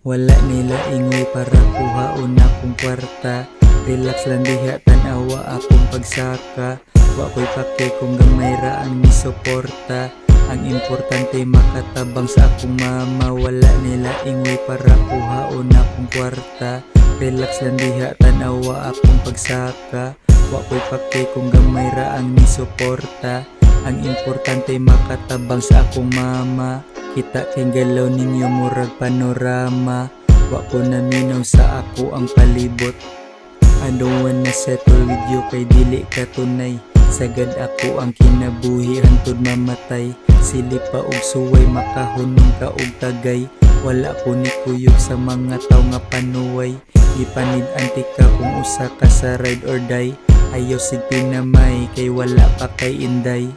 Wala nila ingoy para kuhaon akong kwarta. Relax lang diha, tanawa akong pagsaka. Wa ko'y pake kung gamay ra ang nisuporta. Ang importante makatabang sa akong mama. Wala nila ingoy para kuhaon akong kwarta. Relax lang diha, tanawa akong pagsaka. Wa ko'y pake kung gamay ra ang nisuporta. Ang importante makatabang sa akong mama. Kita kay galaw ninyo murag panorama. Wa ko naminaw sa ako ang palibot. I don't wanna settle with you kay dili ka tunay. Sagad ako ang kinabuhi hantod mamatay. Silip pa og suway makahunong ka og tagay. Wala ko ni kuyog sa mga taw nga panuway. Gipanid-anti ka kung usa ka sa ride or die. Ayaw sig pinamay kay wala pa kay inday.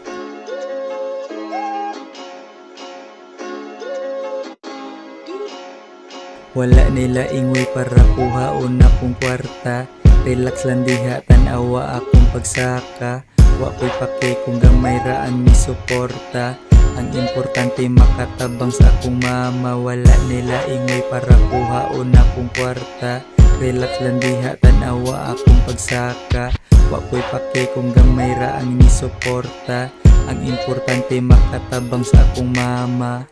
Wala nila ingoy para kuhaon akong kwarta. Relax lang diha, tanawa akong pagsaka. Wa ko'y pake kung gamay ra ang nisuporta. Ang importante makatabang sa akong mama. Wala nila ingoy para kuhaon akong kwarta. Relax lang diha, tanawa akong pagsaka. Wa ko'y pake kung gamay ra ang nisuporta. Ang importante makatabang sa akong mama.